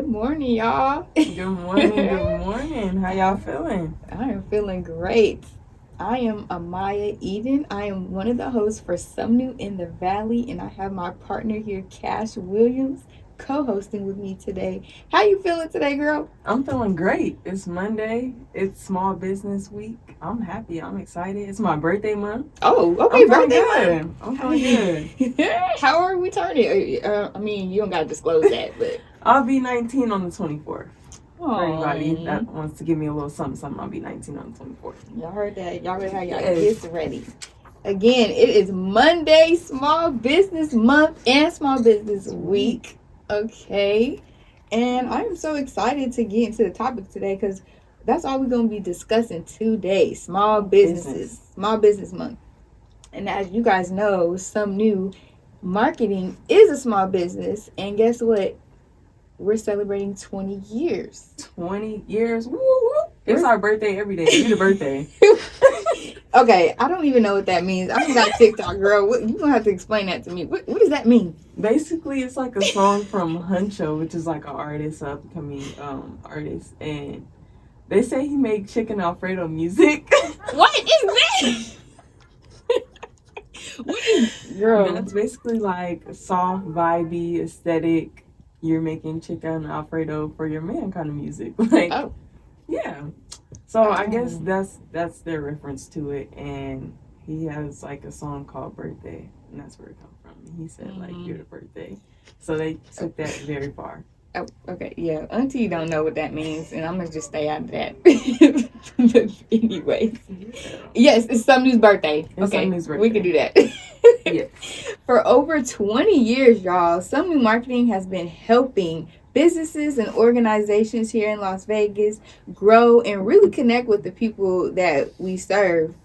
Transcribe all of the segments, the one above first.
Good morning, y'all. Good morning. How y'all feeling? I am feeling great. I am Amaya Eden. I am one of the hosts for Sumnu in the Valley, and I have my partner here, Kash Williams, co-hosting with me today. How you feeling today, girl? I'm feeling great. It's Monday. It's Small Business Week. I'm happy. I'm excited. It's my birthday month. Oh, okay, birthday month. I'm feeling good. How are we turning? I mean, you don't gotta disclose that, but I'll be 19 on the 24th. Aww. For anybody that wants to give me a little something, I'll be 19 on the 24th. Y'all heard that? Y'all better have y'all gifts ready. Again, it is Monday, Small Business Month and Small Business Week. Okay. And I'm so excited to get into the topic today because that's all we're going to be discussing today. Small businesses. Small Business Month. And as you guys know, Sumnu Marketing is a small business. And guess what? We're celebrating 20 years. 20 years? Woo woo! It's our birthday every day. Be the birthday. Okay, I don't even know what that means. I got TikTok, girl. You're going to have to explain that to me. What does that mean? Basically, it's like a song from Huncho, which is like an artist, upcoming artist. And they say he made chicken Alfredo music. What is that? Girl. That's basically like soft, vibey, aesthetic. You're making chicken Alfredo for your man kind of music. Like, oh. Yeah. So I guess that's their reference to it, and he has like a song called Birthday, and that's where it comes from. He said like, you're the birthday. So they took that very far. Oh, okay, yeah. Auntie don't know what that means, and I'm gonna just stay out of that. But anyways, yes, it's Sumnu's birthday. It's Sumnu's birthday. We can do that. Yes. For over 20 years, y'all, Sumnu Marketing has been helping businesses and organizations here in Las Vegas grow and really connect with the people that we serve.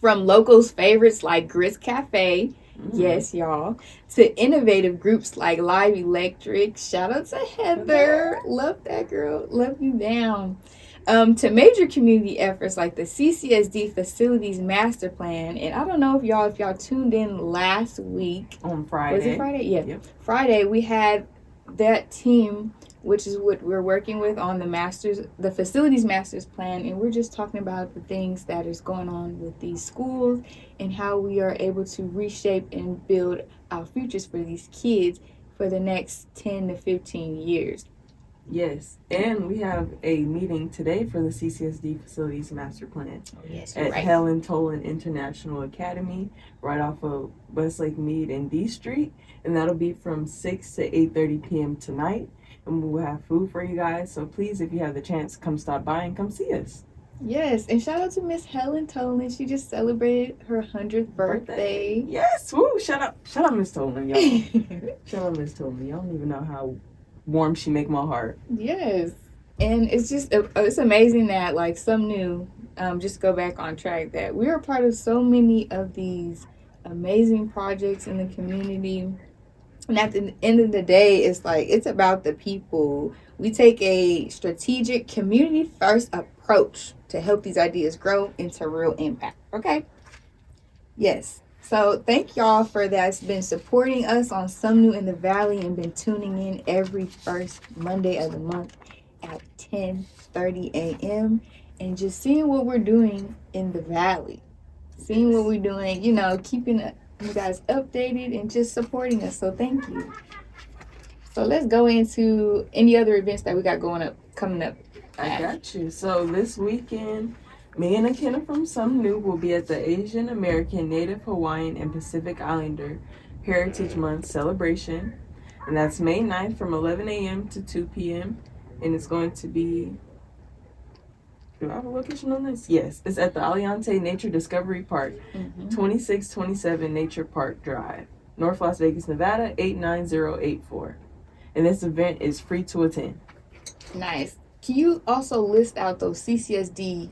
From locals' favorites like Grist Cafe, yes, y'all, to innovative groups like Live Electric. Shout out to Heather. Love that girl. Love you down. To major community efforts like the CCSD Facilities Master Plan. And I don't know if y'all tuned in last week. On Friday. Was it Friday? Yeah. Yep. Friday, we had that team, which is what we're working with on the Facilities Masters Plan. And we're just talking about the things that is going on with these schools and how we are able to reshape and build our futures for these kids for the next 10 to 15 years. Yes, and we have a meeting today for the CCSD Facilities Master Plan at Helen Tolan International Academy, right off of Westlake Mead and D Street, and that'll be from 6 to 8:30 p.m. tonight, and we'll have food for you guys, so please, if you have the chance, come stop by and come see us. Yes, and shout out to Miss Helen Tolan. She just celebrated her 100th birthday. Yes, woo! Shout out Miss Tolan, y'all. Shout out Miss Tolan. Y'all don't even know how warm she make my heart. Yes, and it's amazing that like Sumnu, just go back on track, that we're a part of so many of these amazing projects in the community. And at the end of the day, it's about the people. We take a strategic community first approach to help these ideas grow into real impact. Okay. Yes. So thank y'all for that's been supporting us on Sumnu in the Valley and been tuning in every first Monday of the month at 10:30 a.m. and just seeing what we're doing in the Valley. Seeing what we're doing, keeping you guys updated and just supporting us. So thank you. So let's go into any other events that we got coming up. I got you. So this weekend, me and Akina from Sumnu will be at the Asian American, Native Hawaiian, and Pacific Islander Heritage Month celebration. And that's May 9th from 11 a.m. to 2 p.m. And it's going to be... Do I have a location on this? Yes. It's at the Aliante Nature Discovery Park, 2627 Nature Park Drive, North Las Vegas, Nevada, 89084. And this event is free to attend. Nice. Can you also list out those CCSD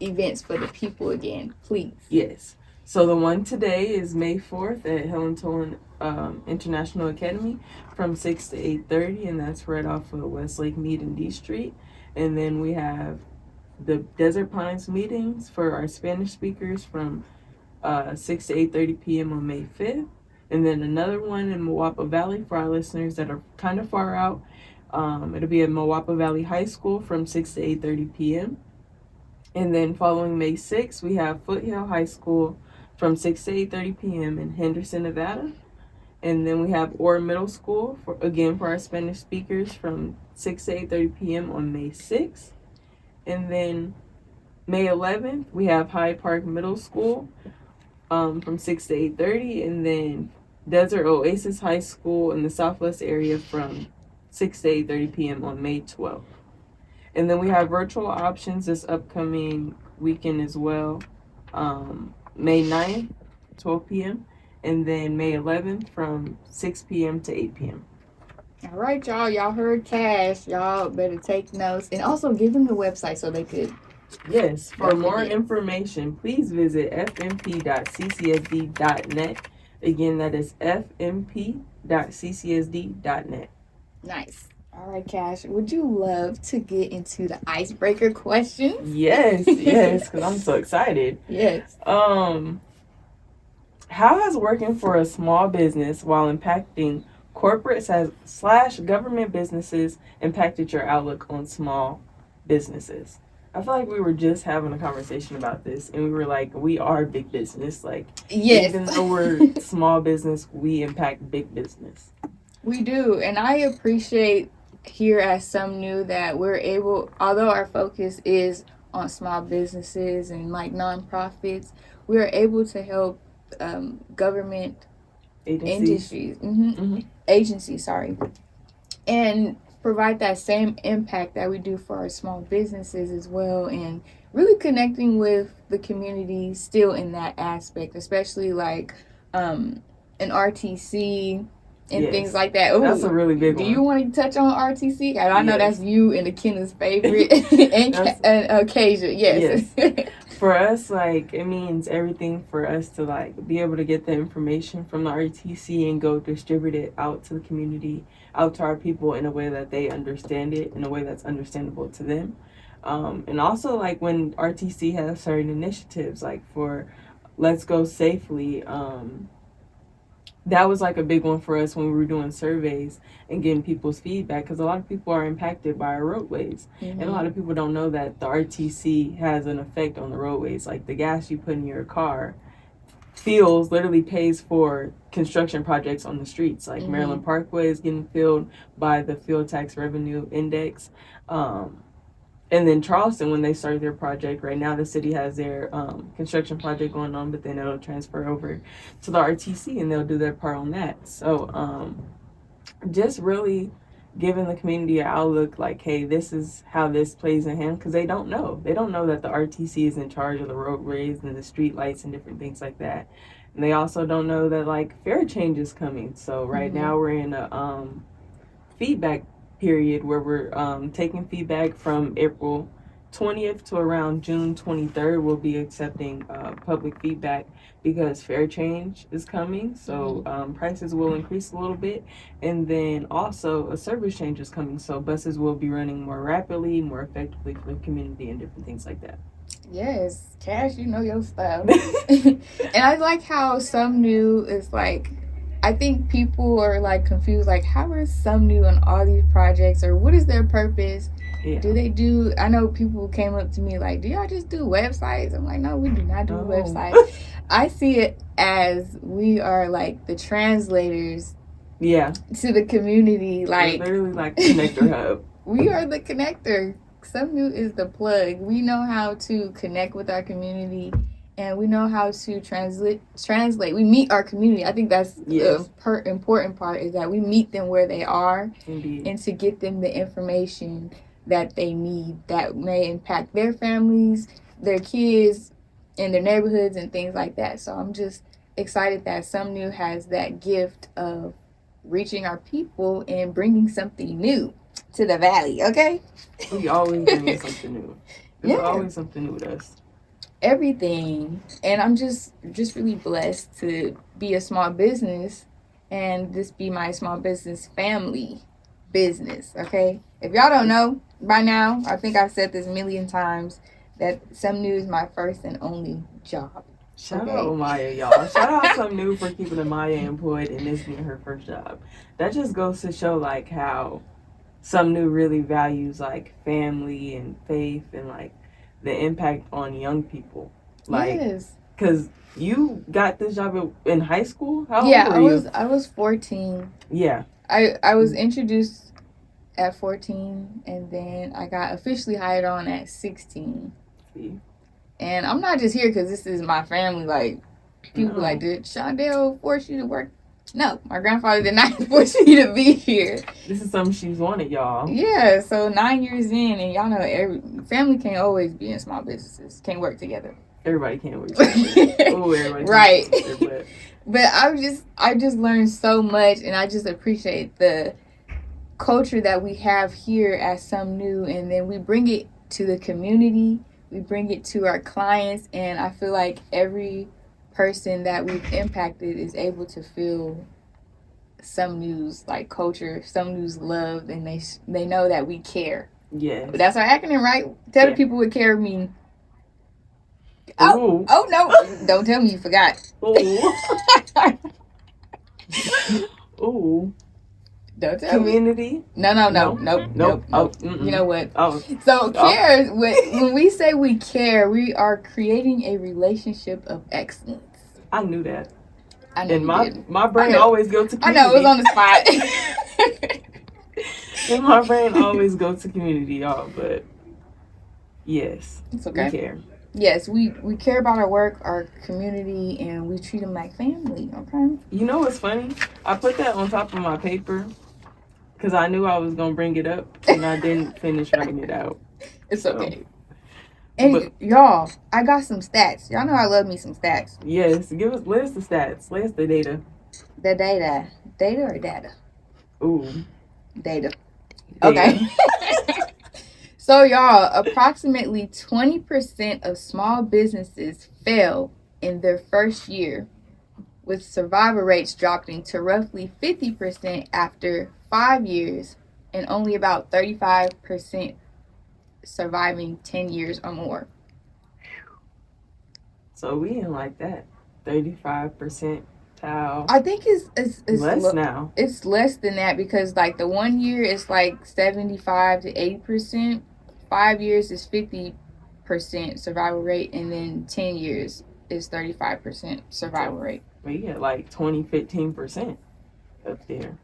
events for the people again, please? Yes. So the one today is May 4th at Helen Tolan International Academy from 6 to 8:30, and that's right off of Westlake Mead and D Street. And then we have the Desert Pines meetings for our Spanish speakers from 6 to 8:30 p.m. on May 5th. And then another one in Moapa Valley for our listeners that are kind of far out It'll be at Mawapa Valley High School from 6 to 8:30 p.m. And then following May 6th, we have Foothill High School from 6 to 8:30 p.m. in Henderson, Nevada. And then we have Orr Middle School, for our Spanish speakers, from 6 to 8:30 p.m. on May 6th. And then May 11th, we have Hyde Park Middle School from 6 to 8:30. And then Desert Oasis High School in the Southwest area from 6 to 8:30 p.m. on May 12th. And then we have virtual options this upcoming weekend as well. May 9th, 12 p.m. And then May 11th from 6 p.m. to 8 p.m. All right, y'all. Y'all heard Kash. Y'all better take notes. And also give them the website so they could. Yes. For more information, please visit fmp.ccsd.net. Again, that is fmp.ccsd.net. Nice. All right, Kash, would you love to get into the icebreaker questions? Yes, because I'm so excited. Yes. How has working for a small business while impacting corporate / government businesses impacted your outlook on small businesses? I feel like we were just having a conversation about this, and we were like, we are big business. Like, yes. Even though we're small business, we impact big business. We do, and I appreciate here at Sumnu that we're able, although our focus is on small businesses and like nonprofits, we're able to help government agencies, and provide that same impact that we do for our small businesses as well, and really connecting with the community still in that aspect, especially like an RTC and things like that. Ooh, that's a really big one. Do you want to touch on RTC? I know that's you and Akena's favorite and occasion. Yes. For us, like, it means everything for us to like be able to get the information from the RTC and go distribute it out to the community, out to our people in a way that they understand it, in a way that's understandable to them. And also like when RTC has certain initiatives, like for Let's Go Safely, that was like a big one for us when we were doing surveys and getting people's feedback, because a lot of people are impacted by our roadways. And a lot of people don't know that the RTC has an effect on the roadways. Like the gas you put in your car literally pays for construction projects on the streets. Like Maryland Parkway is getting filled by the fuel tax revenue index. And then Charleston, when they started their project, right now the city has their construction project going on, but then it'll transfer over to the RTC and they'll do their part on that. So just really giving the community an outlook like, hey, this is how this plays in hand, because they don't know. They don't know that the RTC is in charge of the roadways and the street lights and different things like that. And they also don't know that like fare change is coming. So right now we're in a feedback period where we're taking feedback from April 20th to around June 23rd. We'll be accepting public feedback because fare change is coming, so prices will increase a little bit, and then also a service change is coming, so buses will be running more rapidly, more effectively for the community and different things like that. Yes, Kash, you know your style. And I like how Sumnu is like, I think people are like confused, like how is Sumnu on all these projects, or what is their purpose? Do they do, I know people came up to me like, do y'all just do websites? I'm like, no, we do not do websites. I see it as we are like the translators to the community. Like, we're literally like the connector hub. We are the connector. Sumnu is the plug. We know how to connect with our community, and we know how to translate. We meet our community. I think that's the important part, is that we meet them where they are. Indeed. And to get them the information that they need that may impact their families, their kids, and their neighborhoods and things like that. So I'm just excited that Sumnu has that gift of reaching our people and bringing something new to the valley, okay? We always bring something new. There's always something new with us. Everything. And I'm just really blessed to be a small business and this be my small business family business, okay? If y'all don't know by now, I think I've said this a million times, that Sumnu is my first and only job. Shout out Amaya, y'all. Shout out Sumnu for keeping Amaya employed and this being her first job. That just goes to show like how Sumnu really values like family and faith and like the impact on young people. Like, Yes. cause you got this job in high school. How old Yeah, were you? I was 14. Yeah. I was introduced at 14, and then I got officially hired on at 16. See? And I'm not just here because this is my family. Like, people be No. like, did Shondell force you to work? No, my grandfather did not force me to be here. This is something she's wanted, y'all. Yeah, so 9 years in, and y'all know every family can't always be in small businesses. Can't work together. Everybody can't work together. Oh, everybody right. Can't work together, but I just learned so much, and I just appreciate the culture that we have here at Sumnu, and then we bring it to the community. We bring it to our clients, and I feel like every person that we've impacted is able to feel Sumnu's like culture, Sumnu's love, and they know that we care. Yes. But that's our acronym, right? Tell the people what care mean. Oh, oh no! Don't tell me you forgot. Oh. Oh. Don't tell community. Me. Nope. Oh, you know what? Oh. So care. When we say we care, we are creating a relationship of excellence. I knew that. I know. And my brain always goes to community. I know, it was on the spot. And my brain always goes to community, y'all. But yes, it's okay. We care. Yes, we care about our work, our community, and we treat them like family. Okay. You know what's funny? I put that on top of my paper because I knew I was gonna bring it up, and I didn't finish writing it out. It's okay. And y'all, I got some stats. Y'all know I love me some stats. Yes, where's the stats? Where's the data? The data. Data or data? Ooh. Data. Okay. So y'all, approximately 20% of small businesses fail in their first year, with survival rates dropping to roughly 50% after 5 years, and only about 35% surviving 10 years or more. So we ain't like that. 35%. I think it's less now. It's less than that because like the 1 year is like 75 to 80%. 5 years is 50% survival rate, and then 10 years is 35% survival rate. We get like 15% up there.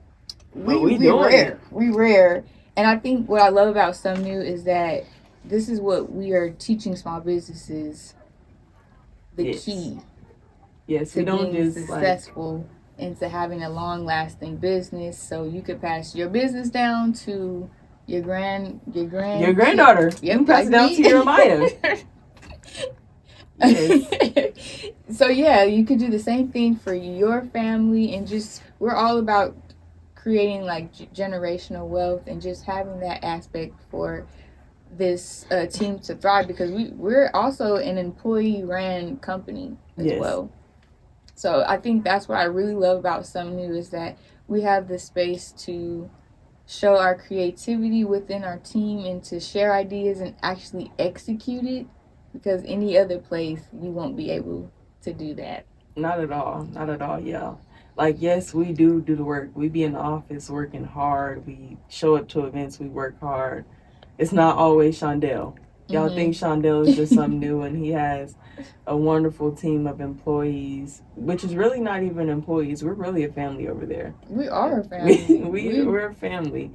We rare. We rare. And I think what I love about Sumnu is that this is what we are teaching small businesses, the key. Yes, to being successful and to having a long-lasting business, so you could pass your business down to your granddaughter. Yep, you pass it down to your Amaya. Yes. So yeah, you could do the same thing for your family, and just we're all about creating like generational wealth and just having that aspect for this team to thrive, because we're also an employee-ran company as well. So I think that's what I really love about Sumnu, is that we have the space to show our creativity within our team and to share ideas and actually execute it, because any other place you won't be able to do that. Not at all, yeah. Like, yes, we do the work. We be in the office working hard. We show up to events. We work hard. It's not always Shondell. Y'all think Shondell is just something new, and he has a wonderful team of employees, which is really not even employees. We're really a family over there. We are a family. We're a family.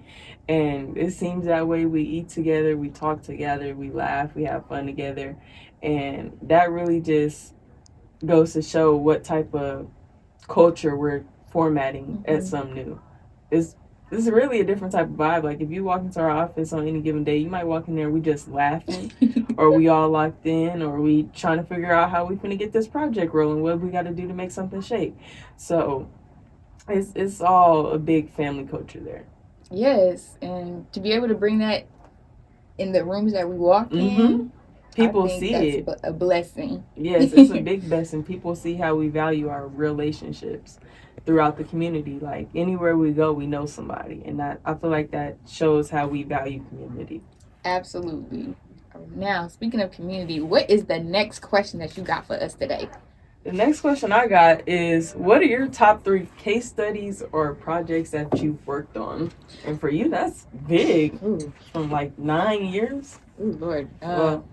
And it seems that way. We eat together, we talk together, we laugh, we have fun together. And that really just goes to show what type of culture we're formatting at Sumnu. This is really a different type of vibe. Like, if you walk into our office on any given day, you might walk in there, we just laughing, or we all locked in, or we trying to figure out how we finna get this project rolling, what we got to do to make something shake. So it's all a big family culture there. Yes, and to be able to bring that in the rooms that we walk in, people see it. A blessing. Yes, it's a big blessing. People see how we value our relationships throughout the community. Like, anywhere we go, we know somebody, and I feel like that shows how we value community. Absolutely. Now, speaking of community, what is the next question that you got for us today? The next question I got is, what are your top 3 case studies or projects that you've worked on? And for you, that's big. Ooh. From like 9 years. Ooh, Lord. Well,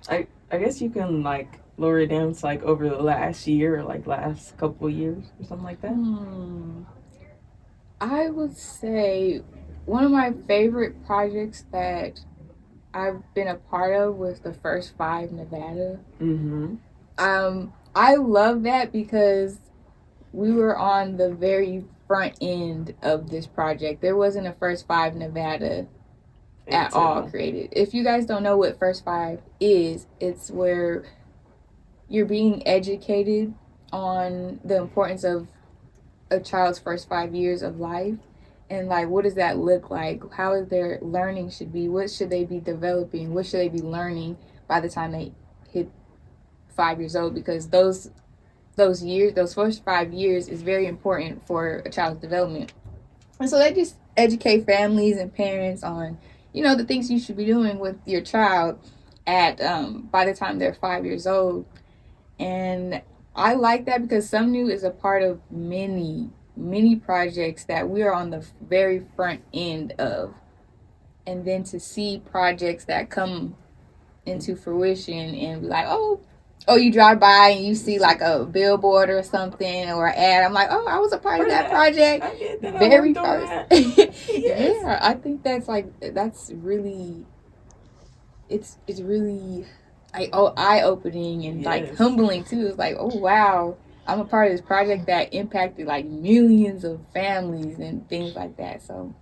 I guess you can like lower it down to like over the last year or like last couple of years or something like that. I would say one of my favorite projects that I've been a part of was the First Five Nevada. I love that because we were on the very front end of this project. There wasn't a First Five Nevada at all created. If you guys don't know what First Five is, it's where you're being educated on the importance of a child's first 5 years of life, and like what does that look like, how is their learning should be, what should they be developing, what should they be learning by the time they hit 5 years old, because those years, those first 5 years is very important for a child's development. And so they just educate families and parents on, you know, the things you should be doing with your child at by the time they're 5 years old. And I like that because Sumnu is a part of many projects that we are on the very front end of. And then to see projects that come into fruition and be like, oh, you drive by and you see like a billboard or something or an ad. I'm like, oh, I was a part of that project. I get that. Very first. Yes. Yeah, I think that's really, it's really like eye-opening and like humbling too. It's like, oh wow, I'm a part of this project that impacted like millions of families and things like that. So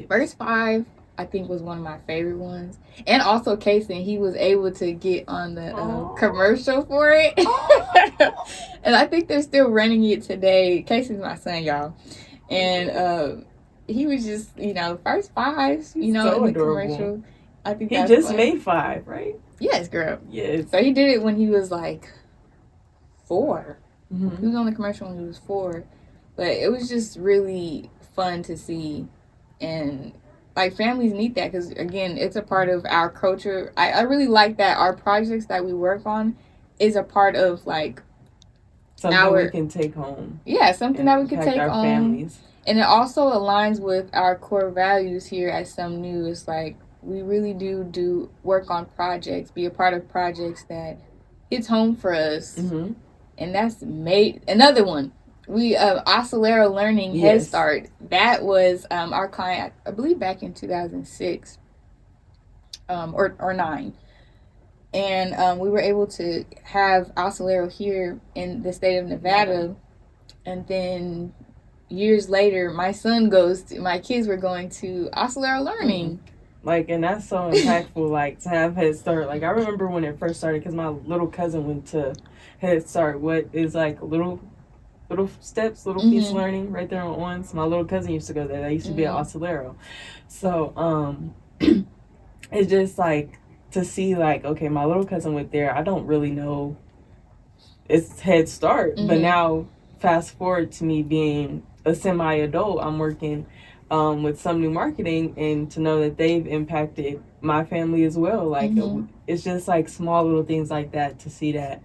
First Five, I think, was one of my favorite ones. And also Kason, he was able to get on the commercial for it. And I think they're still running it today. Kason's my son, y'all. And he was just, you know, First Fives, you know, so in the adorable. commercial. I think he just made 5, right? Yes, girl. Yes. So he did it when he was like 4. He was on the commercial when he was 4. But it was just really fun to see. And like families need that because, again, it's a part of our culture. I really like that our projects that we work on is a part of like something we can take home. Yeah, something that we can take home. Families. And it also aligns with our core values here at Sumnu. It's like we really do work on projects, be a part of projects that hits home for us. And that's made another one. We Oscillero Learning Head Start. That was our client, I believe, back in 2006 or 9. And we were able to have Oscillero here in the state of Nevada. And then years later, my kids were going to Oscillero Learning. Like, and that's so impactful, like, to have Head Start. Like, I remember when it first started, because my little cousin went to Head Start, what is, like, little steps, little piece learning right there on Owens. My little cousin used to go there. They used to be at Oscillero. So, it's just, like, to see, like, okay, my little cousin went there. I don't really know it's Head Start. But now, fast forward to me being a semi-adult, I'm working with Sumnu Marketing, and to know that they've impacted my family as well. Like, it's just like small little things like that to see that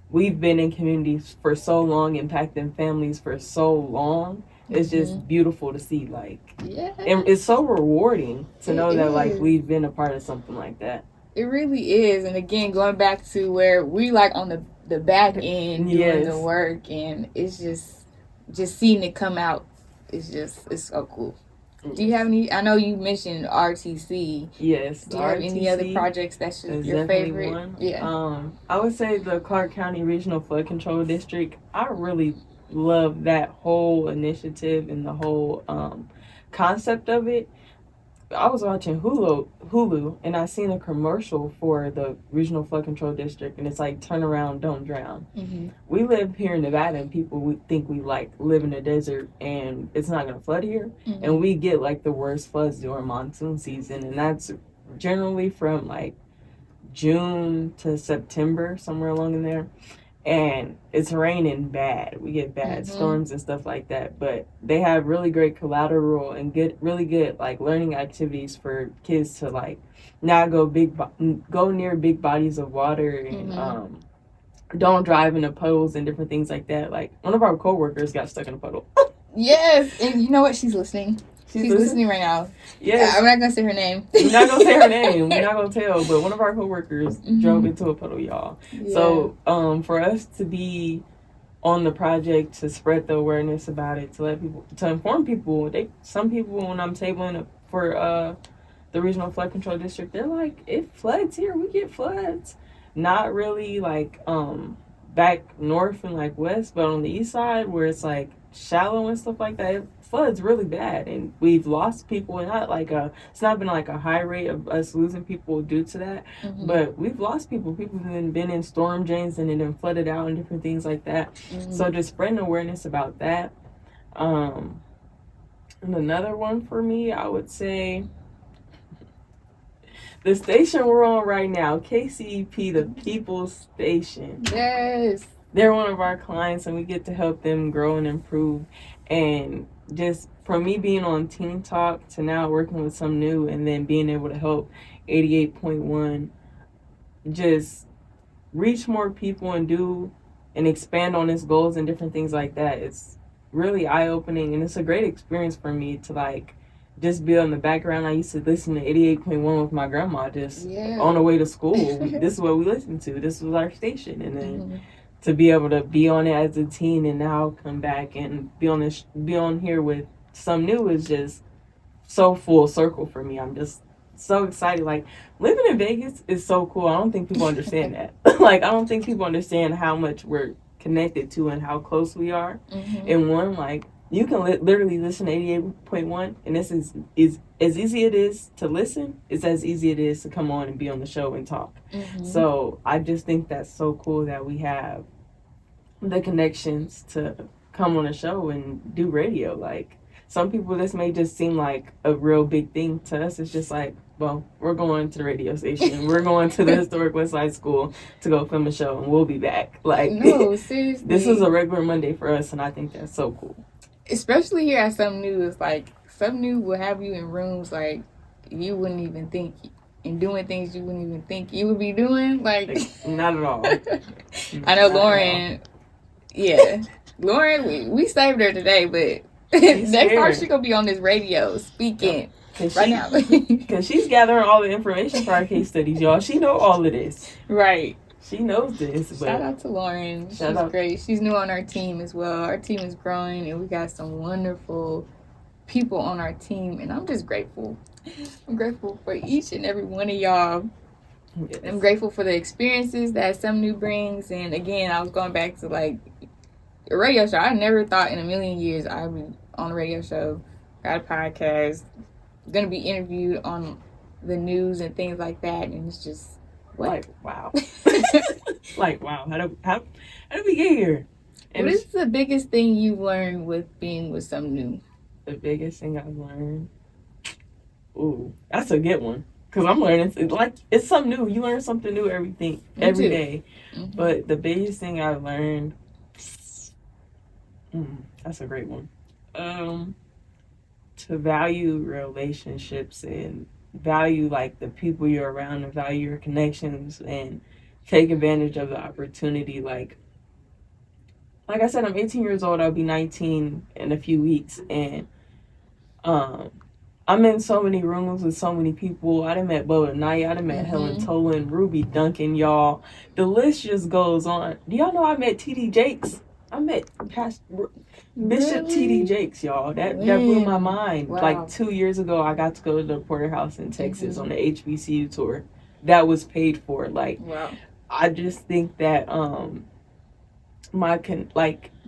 we've been in communities for so long, impacting families for so long. It's just beautiful to see, like, and it's so rewarding to know that, like, we've been a part of something like that. It really is. And again, going back to where we like on the back end doing the work, and it's just seeing it come out. It's so cool. Do you have any? I know you mentioned RTC. Yes. Do you have any other projects that's your favorite? One. Yeah. I would say the Clark County Regional Flood Control District. I really love that whole initiative and the whole concept of it. I was watching Hulu, and I seen a commercial for the Regional Flood Control District, and it's like, turn around, don't drown. We live here in Nevada, and people would think we like live in a desert and it's not going to flood here. And we get like the worst floods during monsoon season, and that's generally from like June to September, somewhere along in there. And it's raining bad. We get bad storms and stuff like that. But they have really great collateral and really good like learning activities for kids to like not go near big bodies of water. And don't drive into puddles and different things like that. Like, one of our coworkers got stuck in a puddle. Yes, and you know what? She's listening. She's listening right now. Yes. I'm not gonna say her name. We're not gonna say her name. We're not gonna tell. But one of our coworkers drove into a puddle, y'all. Yeah. So, for us to be on the project, to spread the awareness about it, to let people, to inform people. Some people, when I'm tabling for the regional flood control district, they're like, it floods here, we get floods. Not really like back north and like west, but on the east side where it's like shallow and stuff like that, it floods really bad, and we've lost people. And not like it's not been like a high rate of us losing people due to that, but we've lost people. People have been in storm drains and then flooded out and different things like that. So just spreading awareness about that. And another one for me, I would say the station we're on right now, KCEP, the People's Station. Yes. They're one of our clients, and we get to help them grow and improve. And just from me being on Teen Talk to now working with Sumnu, and then being able to help 88.1 just reach more people and do and expand on its goals and different things like that, it's really eye-opening, and it's a great experience for me to like just be on the background. I used to listen to 88.1 with my grandma just on the way to school. This is what we listened to. This was our station. And then to be able to be on it as a teen and now come back and be on here with Sumnu is just so full circle for me. I'm just so excited. Like, living in Vegas is so cool. I don't think people understand that. Like, I don't think people understand how much we're connected to and how close we are. And one, like, you can literally listen to 88.1, and this is as easy it is to listen, it's as easy it is to come on and be on the show and talk. So I just think that's so cool that we have the connections to come on a show and do radio. Like, some people, this may just seem like a real big thing. To us, it's just like, well, we're going to the radio station. We're going to the Historic West Side School to go film a show, and we'll be back. Like, no, seriously. This is a regular Monday for us, and I think that's so cool. Especially here at Sumnu, it's like Sumnu will have you in rooms like you wouldn't even think, and doing things you wouldn't even think you would be doing. Like, not at all. I know Lauren. Yeah, Lauren. We saved her today, but next time she gonna be on this radio speaking right now because she's gathering all the information for our case studies, y'all. She know all of this, right? She knows this. But shout out to Lauren. She's great. She's new on our team as well. Our team is growing, and we got some wonderful people on our team, and I'm just grateful. I'm grateful for each and every one of y'all. Yes. I'm grateful for the experiences that Sumnu brings. And again, I was going back to like a radio show. I never thought in a million years I would be on a radio show, got a podcast, gonna be interviewed on the news and things like that, and it's just like wow. Like, wow, how did we get here? And what is the biggest thing you've learned with being with Sumnu? The biggest thing I've learned? Ooh, that's a good one. Because I'm learning, it's something new. You learn something new every day. But the biggest thing I've learned, that's a great one. To value relationships and value like the people you're around, and value your connections, and take advantage of the opportunity. Like I said, I'm 18 years old. I'll be 19 in a few weeks, and I'm in so many rooms with so many people. I done met Bo Naya. I done met Helen Tolan, Ruby Duncan, y'all. The list just goes on. Do y'all know I met T.D. Jakes? I met Bishop T.D. Jakes, y'all. That blew my mind. Wow. Like 2 years ago, I got to go to the Porterhouse in Texas on the HBCU tour. That was paid for. Like, wow. I just think that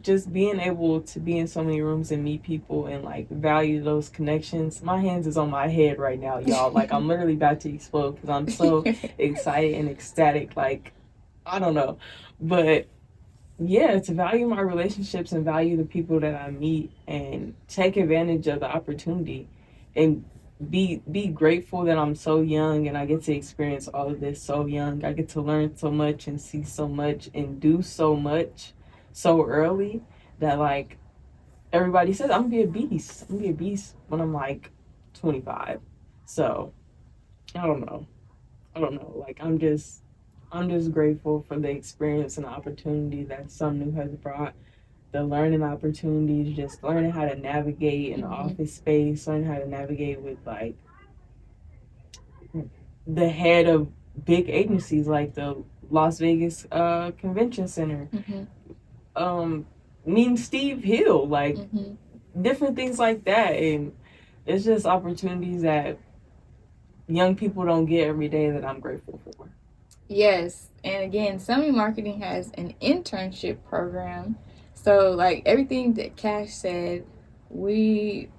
just being able to be in so many rooms and meet people and like value those connections. My hands is on my head right now, y'all. Like, I'm literally about to explode because I'm so excited and ecstatic. Like, I don't know, but yeah, to value my relationships and value the people that I meet and take advantage of the opportunity and be grateful that I'm so young and I get to experience all of this so young. I get to learn so much and see so much and do so much so early that, like, everybody says I'm gonna be a beast. I'm gonna be a beast when I'm like 25. So I don't know. Like, I'm I'm just grateful for the experience and the opportunity that Sumnu has brought. The learning opportunities, just learning how to navigate in the office space, learning how to navigate with like the head of big agencies like the Las Vegas Convention Center. Meeting Steve Hill, like different things like that. And it's just opportunities that young people don't get every day that I'm grateful for. Yes. And again, Sumnu Marketing has an internship program. So, like everything that Kash said, we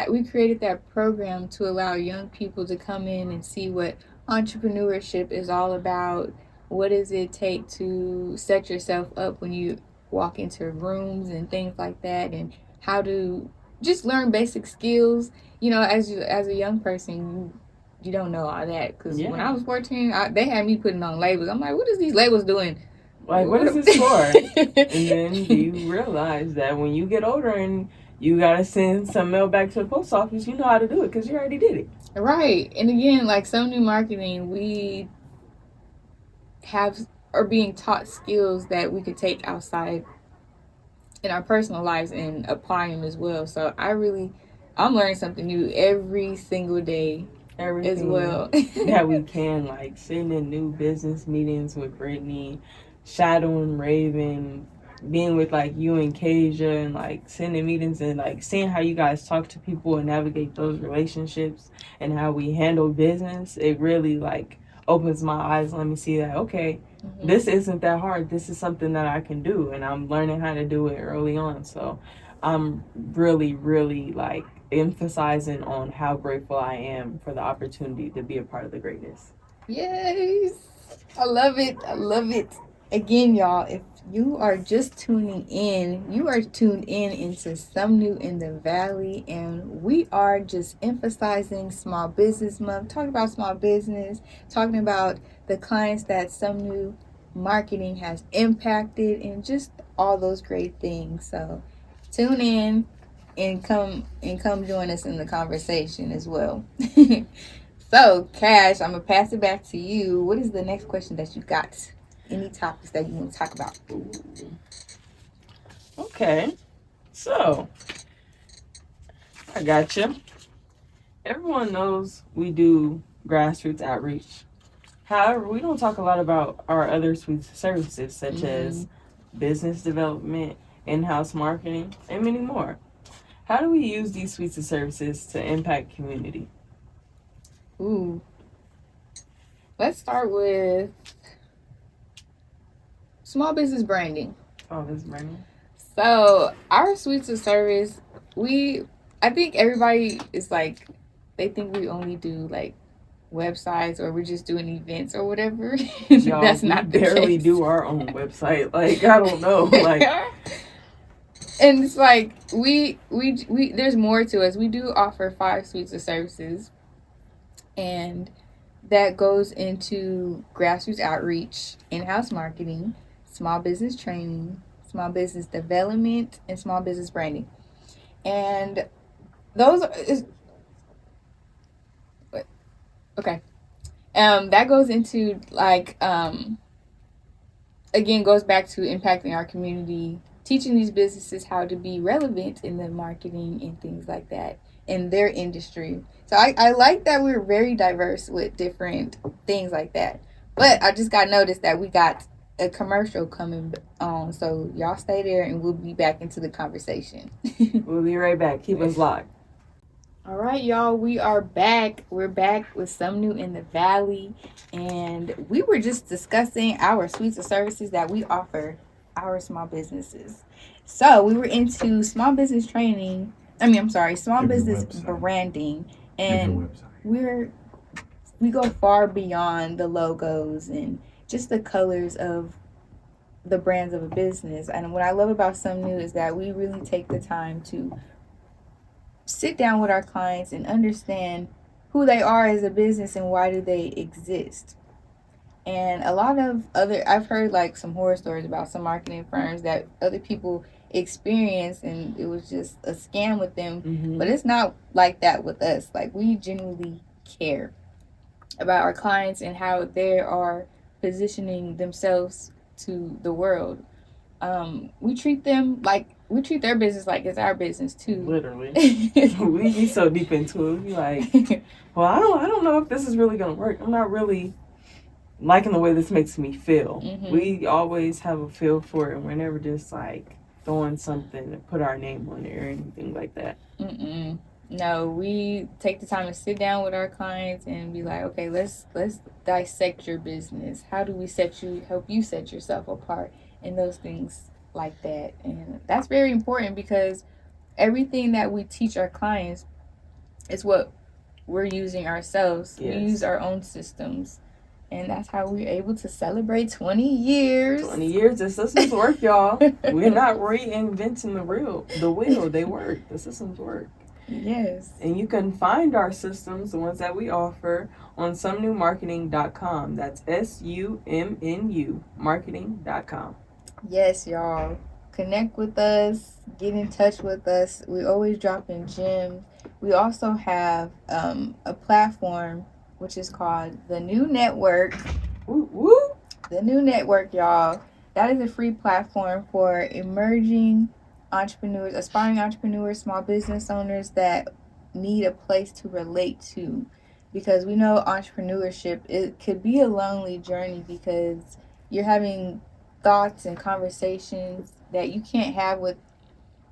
we created that program to allow young people to come in and see what entrepreneurship is all about. What does it take to set yourself up when you walk into rooms and things like that, and how to just learn basic skills. As a young person, you don't know all that, because when I was 14, they had me putting on labels. I'm like, what is these labels doing? Like, what is this for? And then you realize that when you get older and you gotta send some mail back to the post office, you know how to do it because you already did it. Right. And again, like Sumnu Marketing, we are being taught skills that we could take outside in our personal lives and apply them as well. So I'm learning something new every single day. Everything as well. That we can, like sitting in new business meetings with Brittany, shadowing Raven, being with like you and Kasia, and like sitting in meetings and like seeing how you guys talk to people and navigate those relationships and how we handle business. It really like opens my eyes and let me see that, okay, this isn't that hard. This is something that I can do, and I'm learning how to do it early on. So I'm really, really like emphasizing on how grateful I am for the opportunity to be a part of the greatness. Yes. I love it. I love it. Again, y'all, if you are just tuning in, you are tuned in into Sumnu in the Valley, and we are just emphasizing Small Business Month, talking about small business, talking about the clients that Sumnu Marketing has impacted, and just all those great things. So tune in and come join us in the conversation as well. So, Kash, I'm gonna pass it back to you. What is the next question that you got? Any topics that you want to talk about? Okay, so I got you. Everyone knows we do grassroots outreach. However, we don't talk a lot about our other suites of services, such as business development, in-house marketing, and many more. How do we use these suites of services to impact community? Ooh. Let's start with small business branding. Oh, business branding. So our suites of service, I think everybody is like, they think we only do like websites, or we're just doing events or whatever. Y'all, that's not the barely case. do our own website. Like, I don't know. Like, and it's like we there's more to us. We do offer 5 suites of services, and that goes into grassroots outreach, in-house marketing, small business training, small business development, and small business branding. And those are okay. That goes into like again, goes back to impacting our community, teaching these businesses how to be relevant in the marketing and things like that in their industry. So I like that we're very diverse with different things like that. But I just got noticed that we got a commercial coming on. So y'all stay there and we'll be back into the conversation. We'll be right back. Keep us locked. All right, y'all, we are back. We're back with Sumnu in the Valley, and we were just discussing our suites of services that we offer our small businesses. So we were into small business training. Small business branding, and we go far beyond the logos and just the colors of the brands of a business. And what I love about Sumnu is that we really take the time to sit down with our clients and understand who they are as a business and why do they exist. And a lot of I've heard like some horror stories about some marketing firms that other people experience, and it was just a scam with them. But it's not like that with us. Like, we genuinely care about our clients and how they are positioning themselves to the world. We treat their business like it's our business too. Literally. We be so deep into it. We be like, well, I don't know if this is really gonna work. I'm not really liking the way this makes me feel. Mm-hmm. We always have a feel for it, and we're never just like throwing something to put our name on it or anything like that. Mm-mm. No, we take the time to sit down with our clients and be like, okay, let's dissect your business. How do we help you set yourself apart, and those things like that. And that's very important because everything that we teach our clients is what we're using ourselves. Yes. We use our own systems. And that's how we're able to celebrate 20 years. 20 years, the systems work, y'all. We're not reinventing the wheel. They work. The systems work. Yes. And you can find our systems, the ones that we offer, on sumnumarketing.com. That's SUMNU marketing.com. Yes, y'all. Connect with us. Get in touch with us. We always drop in gems. We also have a platform which is called The New Network. Woo, woo. The New Network, y'all. That is a free platform for emerging entrepreneurs, aspiring entrepreneurs, small business owners that need a place to relate to. Because we know entrepreneurship, it could be a lonely journey because you're having thoughts and conversations that you can't have with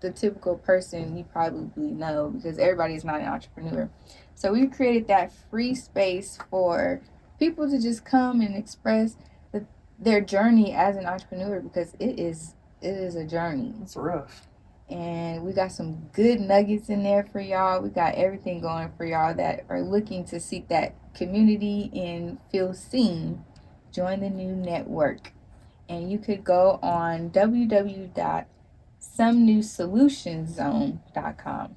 the typical person you probably know, because everybody's not an entrepreneur. So we created that free space for people to just come and express their journey as an entrepreneur, because it is a journey. It's rough. And we got some good nuggets in there for y'all. We got everything going for y'all that are looking to seek that community and feel seen. Join the New Network. And you could go on www.somenewsolutionsZone.com.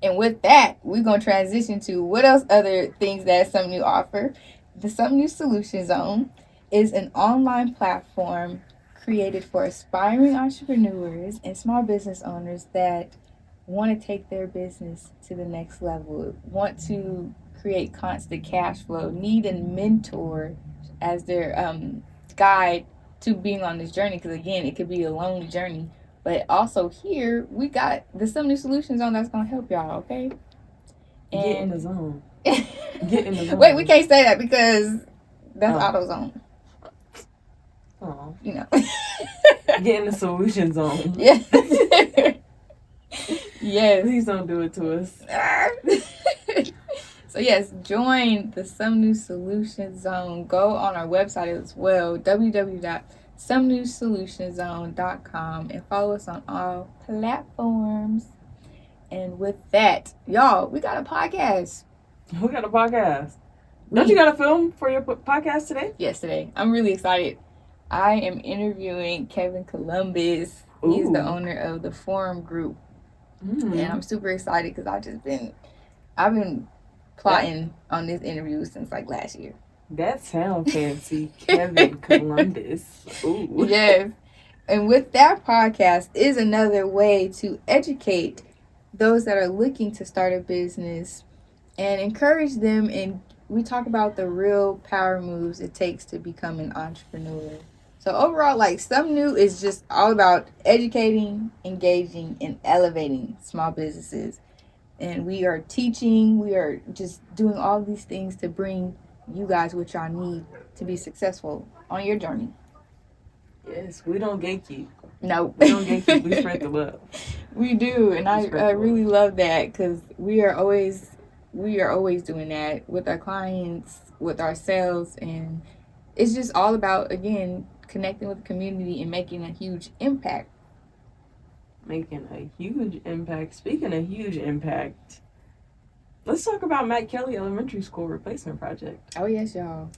And with that, we're going to transition to what else other things that Sumnu offer. The Sumnu Solution Zone is an online platform created for aspiring entrepreneurs and small business owners that want to take their business to the next level, want to create constant cash flow, need a mentor as their guide to being on this journey, because again, it could be a lonely journey. But also here we got the Sumnu Solution Zone that's gonna help y'all. Okay, and get in the zone. Get in the zone. Wait, we can't say that because that's AutoZone. Oh, you know. Get in the solution zone. Yes. Yes. Please don't do it to us. So yes, join the Sumnu Solution Zone. Go on our website as well, www.somenewsolutionsZone.com, and follow us on all platforms. And with that, y'all, we got a podcast. We got a podcast. Don't you got a film for your podcast today? Yes, today. I'm really excited. I am interviewing Kevin Columbus. Ooh. He's the owner of the Forum Group. Mm. And I'm super excited because I've been plotting on this interview since like last year. That sounds fancy. Kevin Columbus. Ooh. Yes. And with that podcast is another way to educate those that are looking to start a business and encourage them. And we talk about the real power moves it takes to become an entrepreneur. So overall, like, Sumnu is just all about educating, engaging, and elevating small businesses. And we are teaching, we are just doing all these things to bring you guys what y'all need to be successful on your journey. Yes, we don't gatekeep. No. We don't gatekeep, we spread the love. We do, and I really love that, because we are always doing that with our clients, with ourselves, and it's just all about, again, connecting with the community and making a huge impact. Making a huge impact. Speaking of huge impact, let's talk about Matt Kelly Elementary School Replacement Project. Oh, yes, y'all.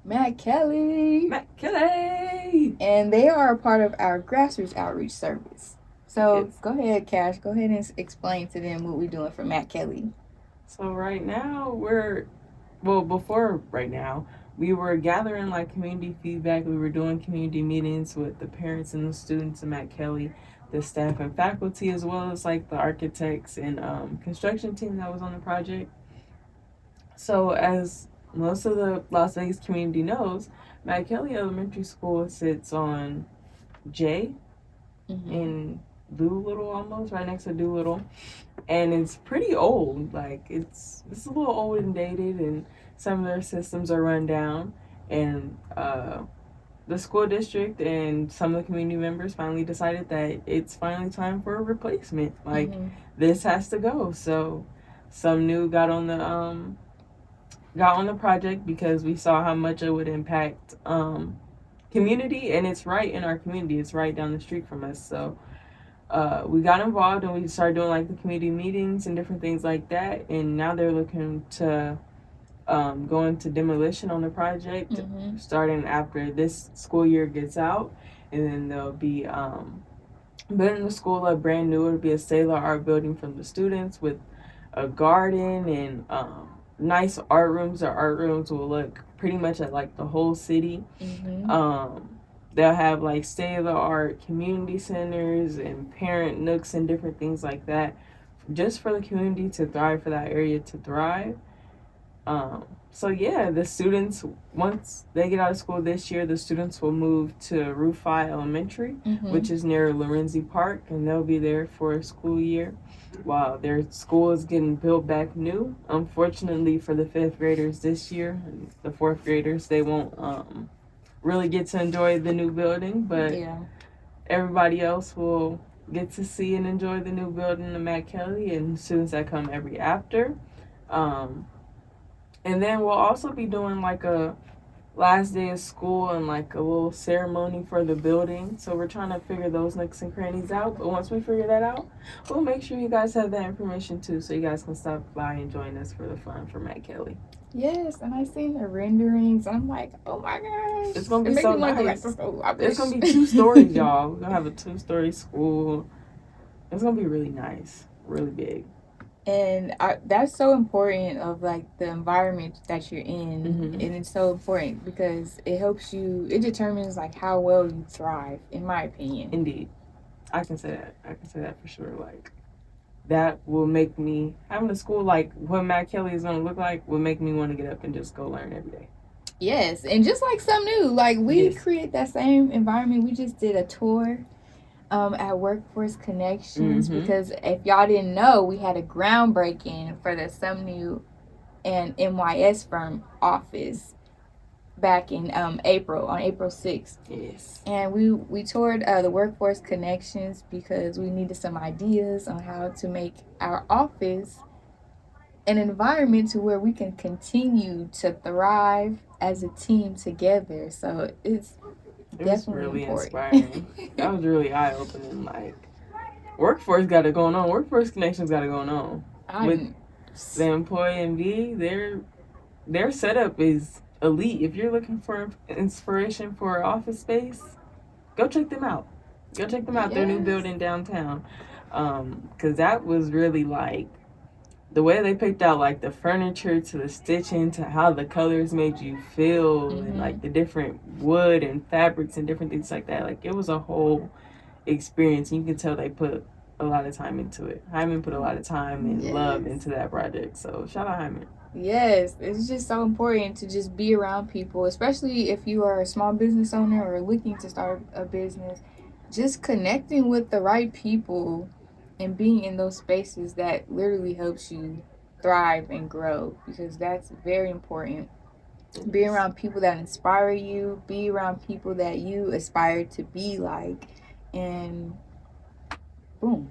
Matt Kelly. Matt Kelly. And they are a part of our grassroots outreach service. So Yes. Go ahead, Cash. Go ahead and explain to them what we're doing for Matt Kelly. So right now before right now, we were gathering like community feedback. We were doing community meetings with the parents and the students of Matt Kelly, the staff and faculty, as well as like the architects and construction team that was on the project. So as most of the Las Vegas community knows, Matt Kelly Elementary School sits on J in Doolittle, almost right next to Doolittle, and it's pretty old. Like it's a little old and dated, and some of their systems are run down, and the school district and some of the community members finally decided that it's finally time for a replacement. Like this has to go. So Sumnu got on the project because we saw how much it would impact community, and it's right in our community. It's right down the street from us. So we got involved and we started doing like the community meetings and different things like that. And now they're looking to go into demolition on the project starting after this school year gets out, and then they'll be building the school up brand new. It'll be a Sailor art building from the students with a garden and nice art rooms. The art rooms will look pretty much at like the whole city. They'll have like state-of-the-art community centers and parent nooks and different things like that, just for the community to thrive, for that area to thrive. So yeah, the students, once they get out of school this year, the students will move to Rufi Elementary, which is near Lorenzi Park, and they'll be there for a school year while their school is getting built back new. Unfortunately for the 5th graders this year, the 4th graders, they won't really get to enjoy the new building, but everybody else will get to see and enjoy the new building of Matt Kelly and students that come every after. And then we'll also be doing like a last day of school and like a little ceremony for the building. So we're trying to figure those nooks and crannies out. But once we figure that out, we'll make sure you guys have that information too, so you guys can stop by and join us for the fun for Matt Kelly. Yes, and I seen the renderings. I'm like, oh my gosh. It's going to be so nice. It's going to be 2 stories, y'all. We're going to have a 2-story school. It's going to be really nice, really big. And that's so important of like the environment that you're in, and it's so important because it helps you. It determines like how well you thrive, in my opinion. Indeed, I can say that for sure. Like that will make me having a school like what Matt Kelly is going to look like will make me want to get up and just go learn every day. Yes, and just like Sumnu, like we create that same environment. We just did a tour at Workforce Connections because if y'all didn't know, we had a groundbreaking for the Sumnu and NYS firm office back in April 6th. Yes. And we toured the Workforce Connections because we needed some ideas on how to make our office an environment to where we can continue to thrive as a team together. So it was really important. Inspiring. That was really eye-opening. Like, Workforce got it going on. Workforce Connections got it going on. With the employee MD, their setup is elite. If you're looking for inspiration for office space, go check them out. Their new building downtown. Because that was really like the way they picked out like the furniture to the stitching to how the colors made you feel and like the different wood and fabrics and different things like that. Like it was a whole experience. You can tell they put a lot of time into it. Hyman put a lot of time and love into that project. So shout out Hyman. Yes, it's just so important to just be around people, especially if you are a small business owner or looking to start a business. Just connecting with the right people and being in those spaces that literally helps you thrive and grow, because that's very important. Be around people that inspire you, be around people that you aspire to be like, and boom.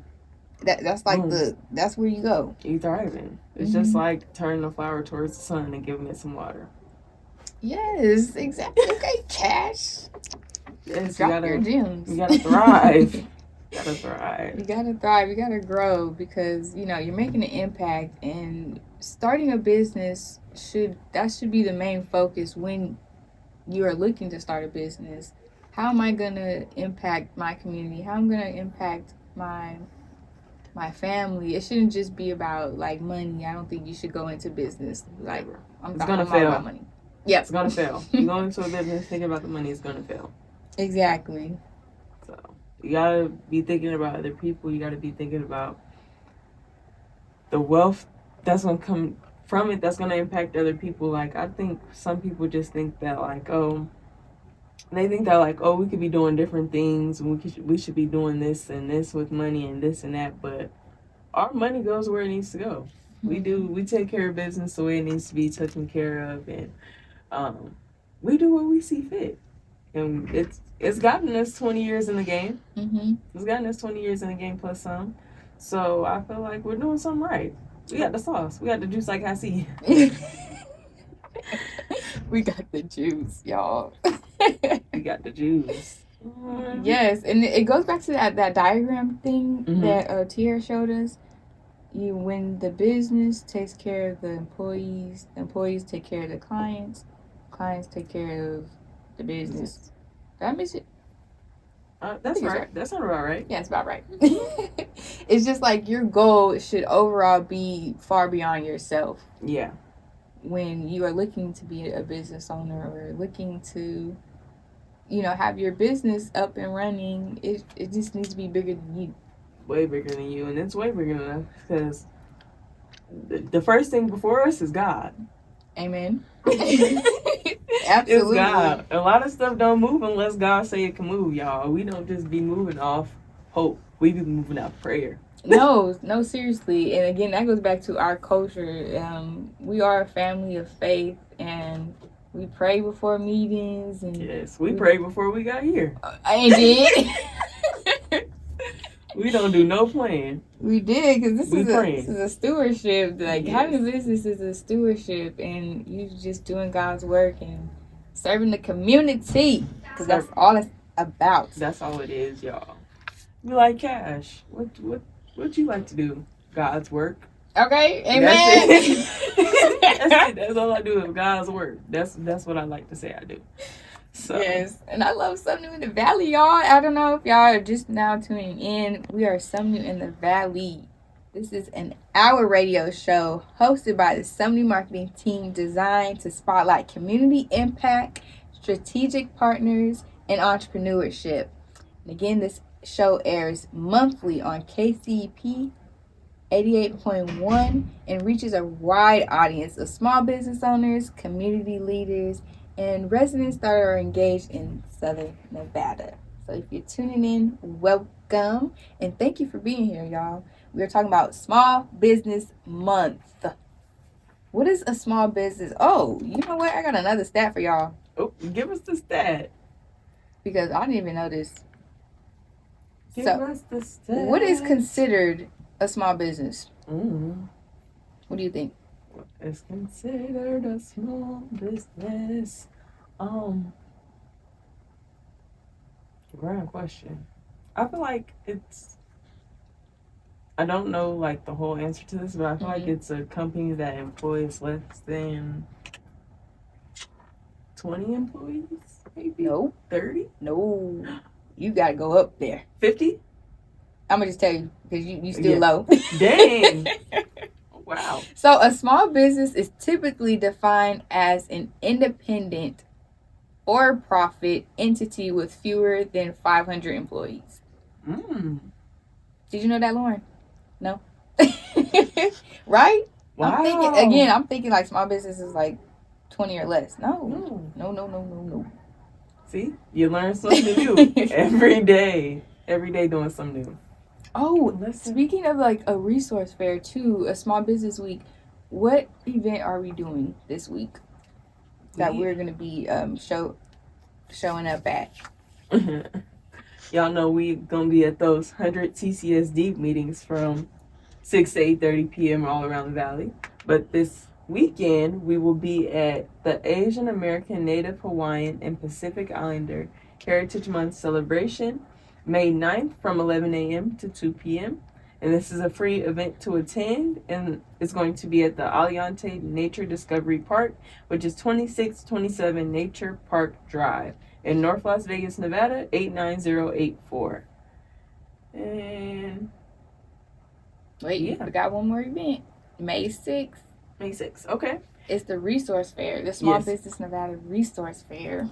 That's like that's where you go. You thriving. It's just like turning a flower towards the sun and giving it some water. Yes, exactly. Okay, Kash. Yes, Drop your gems. You gotta thrive. You gotta thrive. You gotta grow, because you're making an impact, and starting a business should be the main focus when you are looking to start a business. How am I gonna impact my community? How am I gonna impact my family? It shouldn't just be about like money. I don't think you should go into business like it's gonna fail. About money. Yeah, it's gonna fail. You go into a business thinking about the money, it's gonna fail. Exactly. So you gotta be thinking about other people. You gotta be thinking about the wealth that's gonna come from it that's going to impact other people. Like, I think some people just think that, like, oh, they think that, like, oh, we could be doing different things, and we should be doing this and this with money and this and that, but our money goes where it needs to go. We take care of business the way it needs to be taken care of, and we do what we see fit. And it's gotten us 20 years in the game. It's gotten us 20 years in the game plus some. So I feel like we're doing something right. We got the sauce. We got the juice, like I see. We got the juice, y'all. We got the juice. Yes, and it goes back to that diagram thing that Tiara showed us. When the business takes care of the employees take care of the clients take care of the business. Did I miss it? That's right. That sounds about right. Yeah, it's about right. It's just like your goal should overall be far beyond yourself. Yeah. When you are looking to be a business owner or looking to, have your business up and running, it just needs to be bigger than you. Way bigger than you, and it's way bigger than us, because the first thing before us is God. Amen. Absolutely. It's God. A lot of stuff don't move unless God say it can move, y'all. We don't just be moving off hope. We be moving off prayer. No, seriously. And again, that goes back to our culture. We are a family of faith, and we pray before meetings. And yes, we prayed before we got here. I did. We don't do no plan. We did, because this is a stewardship. Like, having a business is a stewardship, and you just doing God's work and serving the community, because that's all it's about. That's all it is, y'all. We like Kash. What you like to do? God's work. Okay, amen. That's it. That's all I do is God's work. That's what I like to say I do. So. Yes, and I love Sumnu in the Valley, y'all. I don't know if y'all are just now tuning in. We are Sumnu in the Valley. This is an hour radio show hosted by the Sumnu Marketing team, designed to spotlight community impact, strategic partners, and entrepreneurship. And again, this show airs monthly on KCEP 88.1 and reaches a wide audience of small business owners, community leaders, and residents that are engaged in Southern Nevada. So if you're tuning in, welcome, and thank you for being here, y'all. We're talking about Small Business Month. What is a small business? Oh, you know what? I got another stat for y'all. Oh, give us the stat. Because I didn't even know this. Give us the stat. What is considered a small business? What do you think? It's considered a small business. Grand question. I feel like I don't know like the whole answer to this, but I feel like it's a company that employs less than 20 employees, maybe. No. 30? No. You gotta go up there. 50? I'm gonna just tell you, because you still low. Dang. Wow. So a small business is typically defined as an independent or profit entity with fewer than 500 employees. Did you know that, Lauren? No? Right? Wow. I'm thinking like small business is like 20 or less. No. See? You learn something new every day. Every day doing something new. Oh, speaking of like a resource fair too, a small business week, what event are we doing this week that we're going to be showing up at? Y'all know we going to be at those 100 TCSD meetings from 6 to 8:30 p.m. all around the valley. But this weekend, we will be at the Asian American, Native Hawaiian, and Pacific Islander Heritage Month celebration, May 9th from 11 a.m. to 2 p.m. And this is a free event to attend, and it's going to be at the Aliante Nature Discovery Park, which is 2627 Nature Park Drive in North Las Vegas, Nevada, 89084. And wait, you forgot one more event. May 6th. May 6th, okay. It's the Resource Fair, the Small Business Nevada Resource Fair.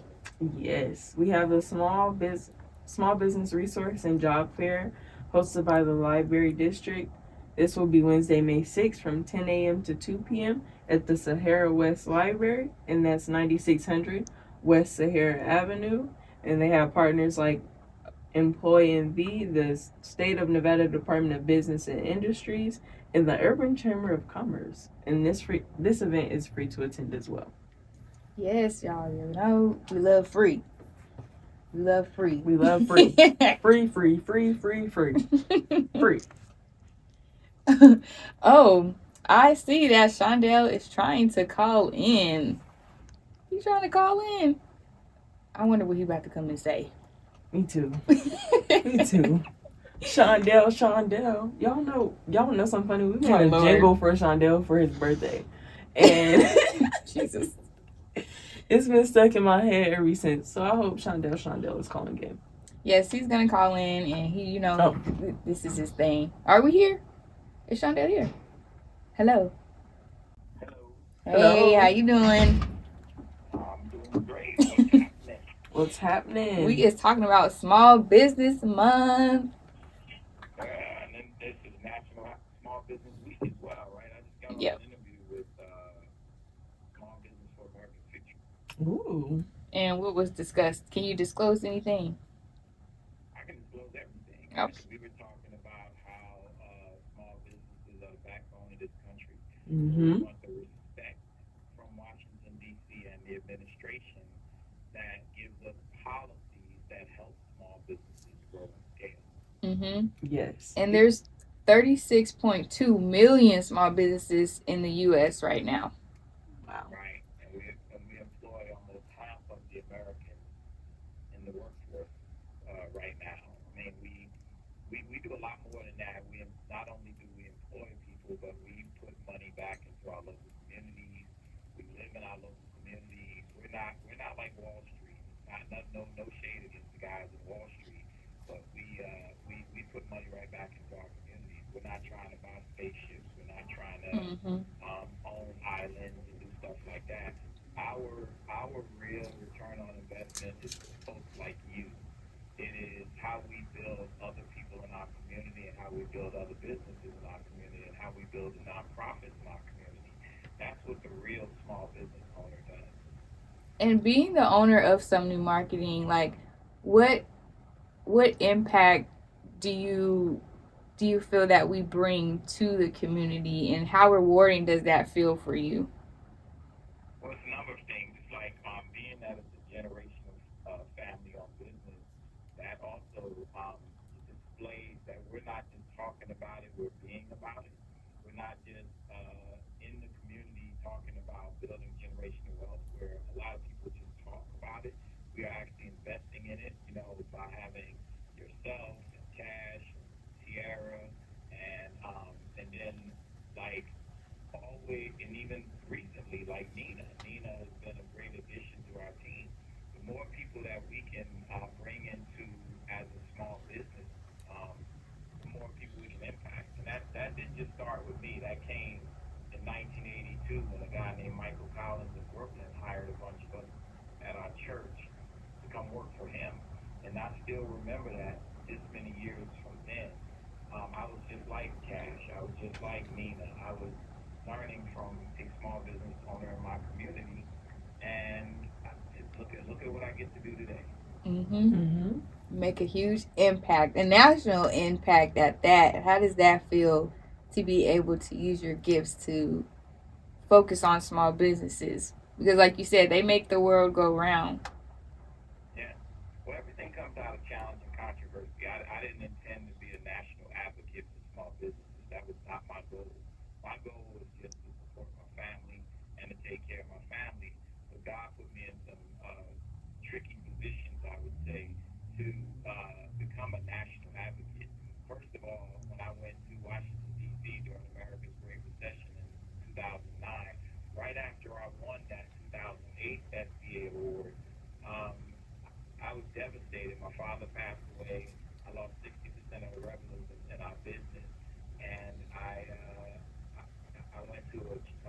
Yes, we have a small business resource and job fair hosted by the Library District. This will be Wednesday, May 6th from 10 a.m. to 2 p.m. at the Sahara West Library, and that's 9600 West Sahara Avenue. And they have partners like Employ NV, the State of Nevada Department of Business and Industries, and the Urban Chamber of Commerce. And this event is free to attend as well. Yes, y'all. You know we love free. We love free. We love free. Free, free, free, free, free. Free. Oh, I see that Shondell is trying to call in. He's trying to call in. I wonder what he's about to come and say. Me too. Me too. Shondell. Y'all know something funny. We made a jingle for Shondell for his birthday. And Jesus. It's been stuck in my head ever since. So I hope Shondell is calling in. Yes, he's gonna call in, and he, this is his thing. Are we here? Is Shondell here? Hello. Hello. Hey, how you doing? I'm doing great. What's happening? We is talking about Small Business Month. And then this is National Small Business Week as well, right? I just got on an interview with Small Business for America's Future. Ooh. And what was discussed? Can you disclose anything? I can disclose everything. Okay. We were talking about how small businesses are the backbone of this country. Mm-hmm. We want the respect from Washington, D.C. and the administration that gives us policies that help small businesses grow and scale. Mm-hmm. Yes. And there's 36.2 million small businesses in the U.S. right now. Wow. Right. And we employ almost half of the Americans in the workforce right now. I mean, we do a lot more than that. We not only do we employ people, but we put money back into our local communities. We live in our local communities. We're not like Wall Street. No shade against the guys in Wall Street, but we put money right back into our communities. We're not trying to buy spaceships. We're not trying to own islands and do stuff like that. Our real return on investment is folks like you. It is how we build other people in our community and how we build other businesses in our community and how we build the nonprofits in our community. That's what the real small business owner does. And being the owner of Sumnu Marketing, like, what impact do you feel that we bring to the community, and how rewarding does that feel for you? Well, it's a number of things. It's like being that it's a generational family-owned business, that also displays that we're not just talking about it, we're being about it. We're not just in the community talking about building generational wealth, where a lot of people just talk about it. We are actually investing in it, by having yourself and Cash and Sierra and then like always, and even recently, like Nina. Nina has been a great addition to our team. The more people that we can bring into as a small business, the more people we can impact. And that didn't just start with me. That came in 1982 when a guy named Michael Collins in Brooklyn hired a bunch of us at our church to come work for him. And I still remember that this many years from then. I was just like Cash. I was just like Nina. I was learning from a small business owner in my community, and look at what I get to do today. Make a huge impact, a national impact at that. How does that feel to be able to use your gifts to focus on small businesses? Because like you said, they make the world go round. Yeah. Well, everything comes out of challenge and controversy. I didn't intend to be a national advocate for small businesses. That was not my goal. My goal was just to support my family and to take care of my family. But God put me in some tricky positions, I would say, to become a national advocate. First of all, when I went to Washington, D.C. during America's Great Recession in 2009, right after I won that 2008 SBA award, I was devastated. My father passed away. I lost 60% of the revenues in our business, and I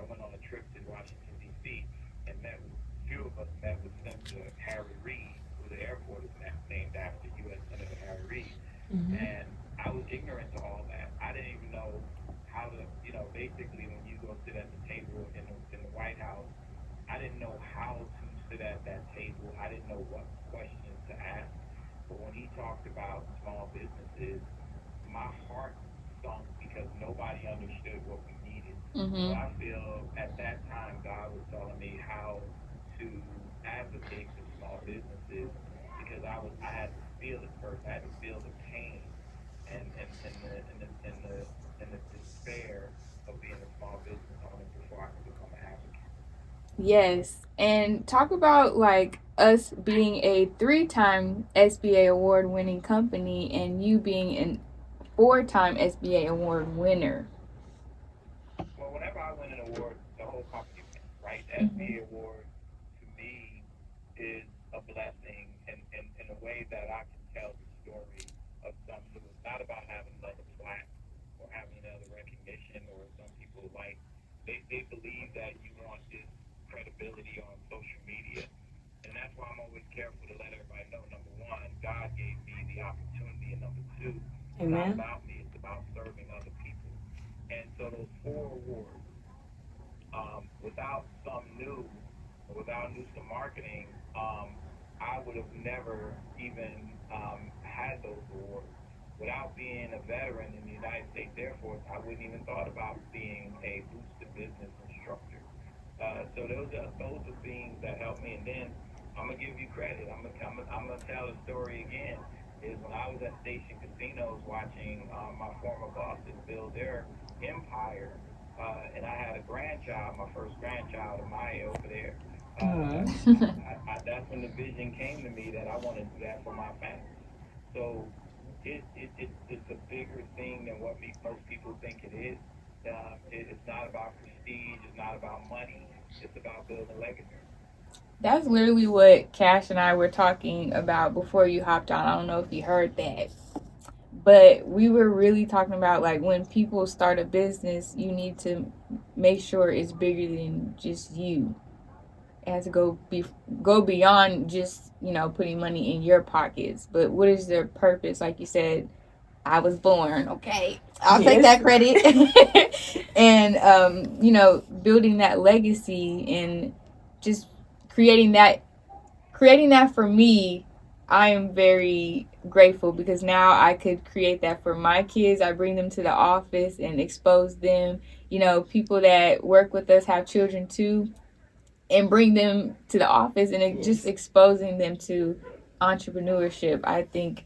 went on a trip to Washington D.C. and met with a few of us met with Senator Harry Reid, who the airport is named after, U.S. Senator Harry Reid. And I was ignorant to all that. I didn't even know basically when you go sit at the table in the White House, I didn't know how to sit at that table. I didn't know what questions to ask. But when he talked about small businesses, my heart sunk because nobody understood what we needed. So Mm-hmm. I feel at that time God was telling me how to advocate for small businesses because I had to feel it first. I had to feel the pain and the despair of being a small business owner before I could become an advocate. Yes. And talk about like us being a 3-time SBA award winning company and you being an 4-time SBA award winner. Well, whenever I win an award, the whole company wins, right? The Mm-hmm. SBA award to me is a blessing in a way that I can tell the story of something new. It's not about having another plaque or having another recognition or some people like they believe that you want this credibility on social media. And that's why I'm always careful to let everybody know, number one, God gave me the opportunity, and number two, it's not Amen. about me, it's about serving other people. And so those 4 awards, without some new, or without Newsom Marketing, I would have never even had those awards. Without being a veteran in the United States Air Force, I wouldn't even thought about being a boost to business instructor. So those are things that helped me. And then I'm gonna give you credit. I'm gonna tell the story again. Is when I was at Station Casinos watching my former bosses build their empire, and I had a grandchild, my first grandchild, Amaya over there. Uh, That's when the vision came to me that I want to do that for my family. So it's a bigger thing than what most people think it is. It's not about prestige. It's not about money. It's about building legacy. That's literally what Cash and I were talking about before you hopped on. I don't know if you heard that. But we were really talking about like when people start a business, you need to make sure it's bigger than just you. It has to go beyond just, putting money in your pockets. But what is their purpose? Like you said, I was born, okay? I'll take yes. that credit. And building that legacy and just creating that for me, I am very grateful because now I could create that for my kids. I bring them to the office and expose them. People that work with us have children too, and bring them to the office and just Yes. exposing them to entrepreneurship. I think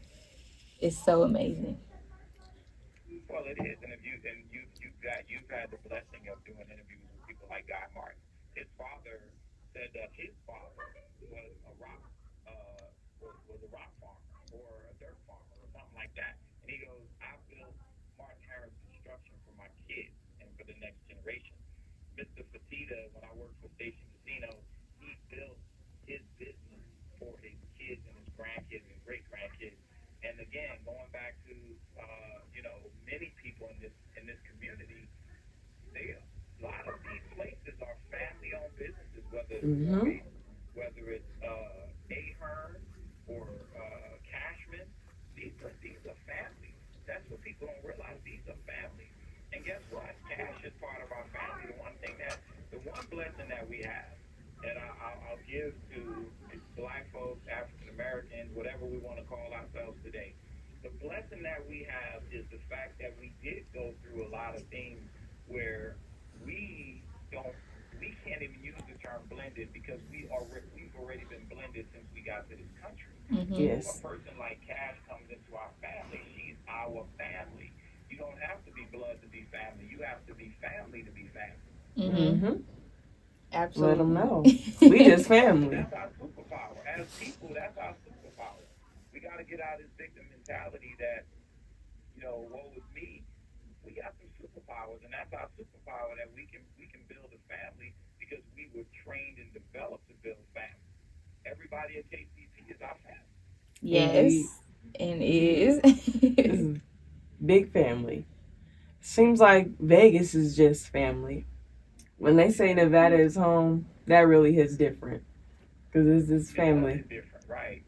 is so amazing. Well, it is, and if you and you've had the blessing of doing interviews with people like Guy Martin. His father said that his father was a rock was a rock farmer or a dirt farmer or something like that. And he goes, I built Martin Harris Construction for my kids and for the next generation. Mr. Fatita, when I worked for Station Casino, he built his business for his kids and his grandkids and great grandkids. And again, going back to many people in this community, they a lot of these places are family-owned businesses, whether it's Mm-hmm. Boyd, whether it's Ahern or Cashman. These are families. That's what people don't realize. These are families. And guess what? Cash is part of our family. The one blessing that we have, and I'll give to Black folks, African Americans, whatever we want to call ourselves today. The blessing that we have is the fact that we did go through a lot of things where we don't we can't even use the term blended because we've already been blended since we got to this country. Mm-hmm. So a Yes. person like Cash comes into our family, she's our family. You don't have to be blood to be family. You have to be family to be family. Mm-hmm. Mm-hmm. Let them Absolutely. know. We just And family. that's our superpower. As people, that's our superpower. We got to get out of this victim mentality that, woe is me. We got some superpowers, and that's our superpower that we can build a family because we were trained and developed to build family. Everybody at KCP is our family. Indeed. Yes, and is. This is big family. Seems like Vegas is just family. When they say Nevada is home, that really hits different because this is It does family. hit different, right?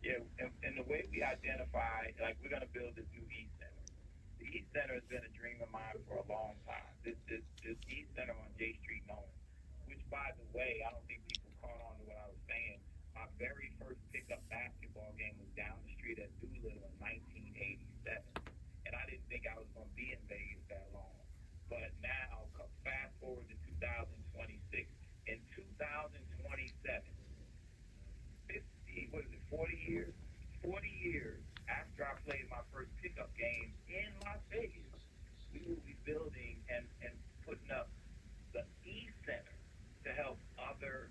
Yeah, and the way we identify, like we're going to build this new East Center. The East Center has been a dream of mine for a long time. But now, fast forward to 2026. In 2027, 50, what is it, 40 years? 40 years after I played my first pickup game in Las Vegas, we will be building and putting up the E-Center to help other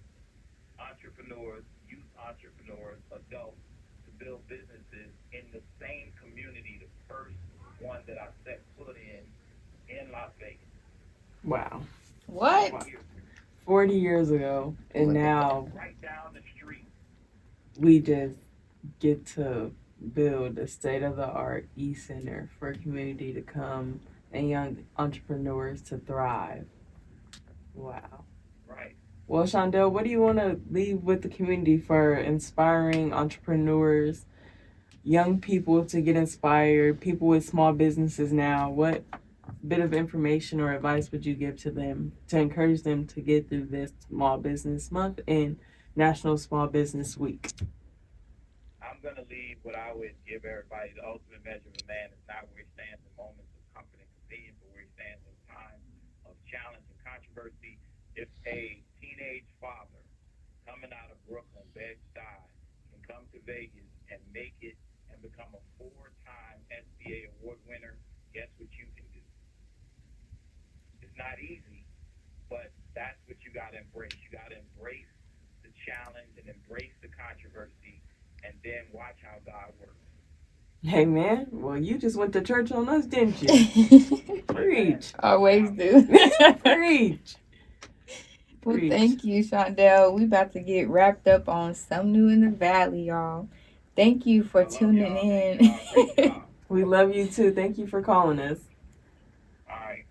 entrepreneurs, youth entrepreneurs, adults, to build businesses in the same community, the first one that I set foot in Las Vegas. Wow. What? 40 years ago, and now Right down the street. we just get to build a state-of-the-art e-center for a community to come and young entrepreneurs to thrive. Wow. Right. Well, Shondell, what do you want to leave with the community for inspiring entrepreneurs, young people to get inspired, people with small businesses now? What bit of information or advice would you give to them to encourage them to get through this Small Business Month and National Small Business Week? I'm going to leave what I would give everybody. The ultimate measure of a man is not where he stands in moments of comfort and convenience, but where he stands in times of challenge and controversy. If a teenage father coming out of Brooklyn, Bed-Stuy, can come to Vegas and make it and become a 4-time SBA award winner, guess what you can do? It's not easy, but that's what you got to embrace. You got to embrace the challenge and embrace the controversy, and then watch how God works. Hey, man. Well, you just went to church on us, didn't you? Preach. Always do. Preach. Well, Preach. thank you, Shondell. We about to get wrapped up on Sumnu in the Valley, y'all. Thank you for tuning in. We love you too. Thank you for calling us. All right.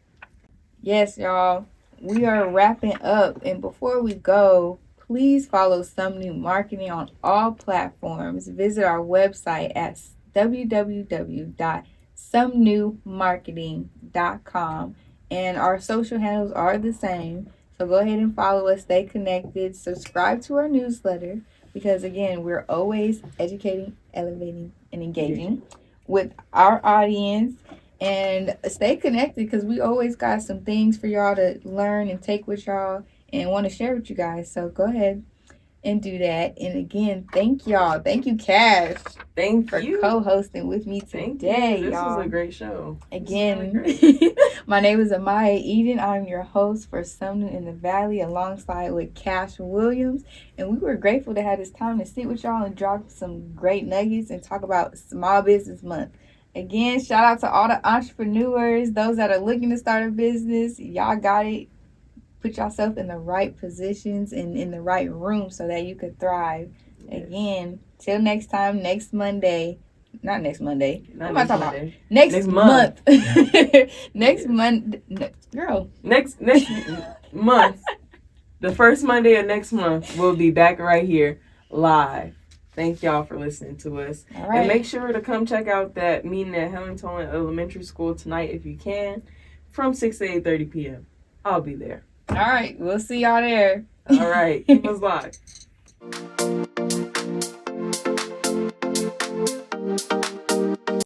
Yes, y'all. We are wrapping up, and before we go, please follow Sumnu Marketing on all platforms. Visit our website at www.sumnumarketing.com, and our social handles are the same. So go ahead and follow us, stay connected, subscribe to our newsletter, because again, we're always educating, elevating, and engaging with our audience. And stay connected, because we always got some things for y'all to learn and take with y'all and want to share with you guys. So go ahead and do that. And again, thank y'all. Thank you, Kash. Thank for you. co-hosting with me today. This y'all. was a great show. Again, Really my name is Amaya Eden. I'm your host for Sumnu in the Valley, alongside with Kash Williams. And we were grateful to have this time to sit with y'all and drop some great nuggets and talk about Small Business Month. Again, shout out to all the entrepreneurs, those that are looking to start a business. Y'all got it. Put yourself in the right positions and in the right room so that you could thrive. Yes. Again, till next time, next Monday. Not next Monday. What am I talking about? Next month. Next month. Girl. Next month. The first Monday of next month, we'll be back right here live. Thank y'all for listening to us. All right. And make sure to come check out that meeting at Helen Tolan Elementary School tonight if you can, from 6 to 8:30 p.m. I'll be there. All right. We'll see y'all there. All right. Keep us live.